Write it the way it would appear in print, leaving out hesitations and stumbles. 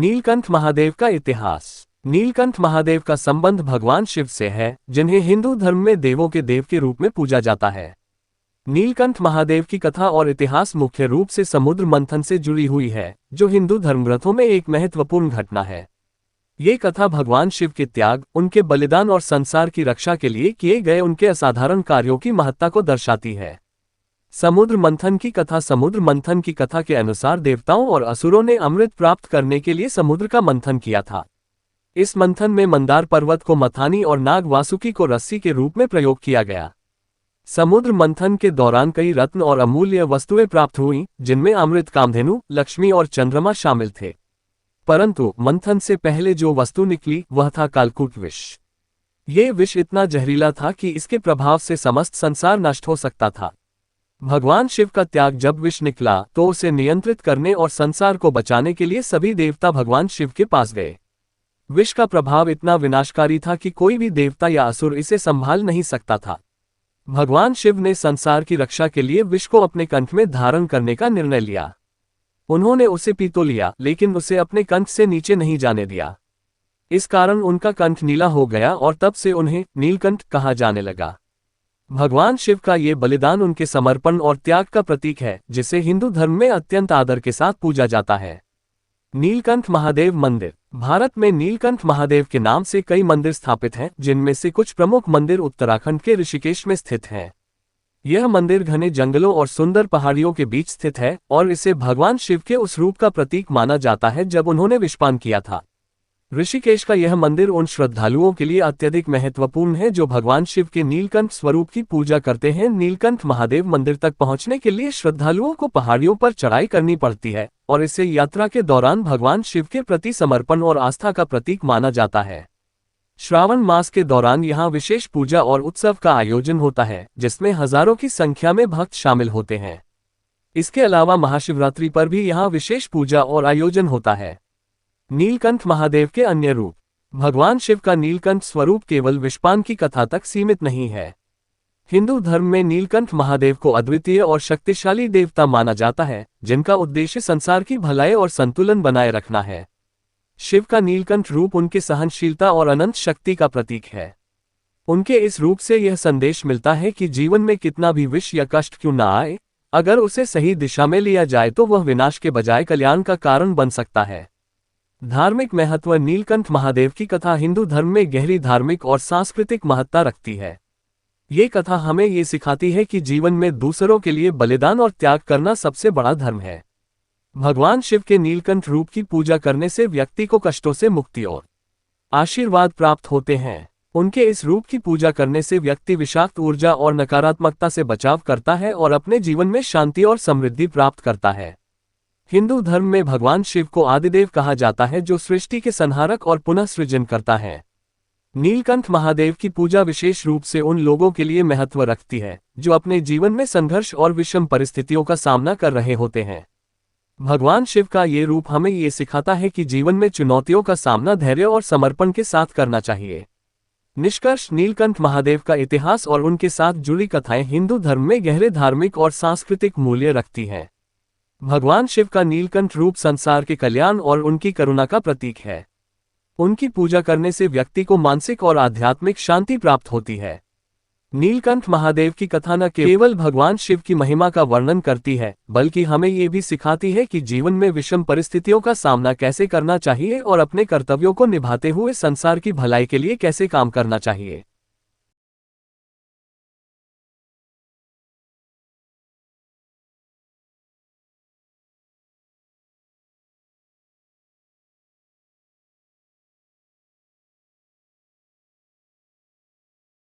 नीलकंठ महादेव का इतिहास। नीलकंठ महादेव का संबंध भगवान शिव से है, जिन्हें हिंदू धर्म में देवों के देव के रूप में पूजा जाता है। नीलकंठ महादेव की कथा और इतिहास मुख्य रूप से समुद्र मंथन से जुड़ी हुई है, जो हिंदू धर्मग्रंथों में एक महत्वपूर्ण घटना है। ये कथा भगवान शिव के त्याग, उनके बलिदान और संसार की रक्षा के लिए किए गए उनके असाधारण कार्यों की महत्ता को दर्शाती है। समुद्र मंथन की कथा। समुद्र मंथन की कथा के अनुसार देवताओं और असुरों ने अमृत प्राप्त करने के लिए समुद्र का मंथन किया था। इस मंथन में मंदार पर्वत को मथानी और नाग वासुकी को रस्सी के रूप में प्रयोग किया गया। समुद्र मंथन के दौरान कई रत्न और अमूल्य वस्तुएं प्राप्त हुईं, जिनमें अमृत, कामधेनु, लक्ष्मी और चंद्रमा शामिल थे। परंतु मंथन से पहले जो वस्तु निकली वह था कालकूट विष। ये विष इतना जहरीला था कि इसके प्रभाव से समस्त संसार नष्ट हो सकता था। भगवान शिव का त्याग जब विष निकला तो उसे नियंत्रित करने और संसार को बचाने के लिए सभी देवता भगवान शिव के पास गए। विष का प्रभाव इतना विनाशकारी था कि कोई भी देवता या असुर इसे संभाल नहीं सकता था। भगवान शिव ने संसार की रक्षा के लिए विष को अपने कंठ में धारण करने का निर्णय लिया। उन्होंने उसे पी तो लिया, लेकिन उसे अपने कंठ से नीचे नहीं जाने दिया। इस कारण उनका कंठ नीला हो गया और तब से उन्हें नीलकंठ कहा जाने लगा। भगवान शिव का ये बलिदान उनके समर्पण और त्याग का प्रतीक है, जिसे हिंदू धर्म में अत्यंत आदर के साथ पूजा जाता है। नीलकंठ महादेव मंदिर। भारत में नीलकंठ महादेव के नाम से कई मंदिर स्थापित हैं, जिनमें से कुछ प्रमुख मंदिर उत्तराखंड के ऋषिकेश में स्थित हैं। यह मंदिर घने जंगलों और सुंदर पहाड़ियों के बीच स्थित है और इसे भगवान शिव के उस रूप का प्रतीक माना जाता है जब उन्होंने विषपान किया था। ऋषिकेश का यह मंदिर उन श्रद्धालुओं के लिए अत्यधिक महत्वपूर्ण है जो भगवान शिव के नीलकंठ स्वरूप की पूजा करते हैं। नीलकंठ महादेव मंदिर तक पहुंचने के लिए श्रद्धालुओं को पहाड़ियों पर चढ़ाई करनी पड़ती है और इसे यात्रा के दौरान भगवान शिव के प्रति समर्पण और आस्था का प्रतीक माना जाता है। श्रावण मास के दौरान यहाँ विशेष पूजा और उत्सव का आयोजन होता है, जिसमें हजारों की संख्या में भक्त शामिल होते हैं। इसके अलावा महाशिवरात्रि पर भी यहाँ विशेष पूजा और आयोजन होता है। नीलकंठ महादेव के अन्य रूप। भगवान शिव का नीलकंठ स्वरूप केवल विषपान की कथा तक सीमित नहीं है। हिंदू धर्म में नीलकंठ महादेव को अद्वितीय और शक्तिशाली देवता माना जाता है, जिनका उद्देश्य संसार की भलाई और संतुलन बनाए रखना है। शिव का नीलकंठ रूप उनके सहनशीलता और अनंत शक्ति का प्रतीक है। उनके इस रूप से यह संदेश मिलता है कि जीवन में कितना भी विष या कष्ट क्यों न आए, अगर उसे सही दिशा में लिया जाए तो वह विनाश के बजाय कल्याण का कारण बन सकता है। धार्मिक महत्व। नीलकंठ महादेव की कथा हिंदू धर्म में गहरी धार्मिक और सांस्कृतिक महत्ता रखती है। ये कथा हमें ये सिखाती है कि जीवन में दूसरों के लिए बलिदान और त्याग करना सबसे बड़ा धर्म है। भगवान शिव के नीलकंठ रूप की पूजा करने से व्यक्ति को कष्टों से मुक्ति और आशीर्वाद प्राप्त होते हैं। उनके इस रूप की पूजा करने से व्यक्ति विषाक्त ऊर्जा और नकारात्मकता से बचाव करता है और अपने जीवन में शांति और समृद्धि प्राप्त करता है। हिंदू धर्म में भगवान शिव को आदिदेव कहा जाता है, जो सृष्टि के संहारक और पुनः सृजन करता है। नीलकंठ महादेव की पूजा विशेष रूप से उन लोगों के लिए महत्व रखती है जो अपने जीवन में संघर्ष और विषम परिस्थितियों का सामना कर रहे होते हैं। भगवान शिव का ये रूप हमें ये सिखाता है कि जीवन में चुनौतियों का सामना धैर्य और समर्पण के साथ करना चाहिए। निष्कर्ष। नीलकंठ महादेव का इतिहास और उनके साथ जुड़ी कथाएं हिंदू धर्म में गहरे धार्मिक और सांस्कृतिक मूल्य रखती हैं। भगवान शिव का नीलकंठ रूप संसार के कल्याण और उनकी करुणा का प्रतीक है। उनकी पूजा करने से व्यक्ति को मानसिक और आध्यात्मिक शांति प्राप्त होती है। नीलकंठ महादेव की कथा न केवल भगवान शिव की महिमा का वर्णन करती है, बल्कि हमें ये भी सिखाती है कि जीवन में विषम परिस्थितियों का सामना कैसे करना चाहिए और अपने कर्तव्यों को निभाते हुए संसार की भलाई के लिए कैसे काम करना चाहिए।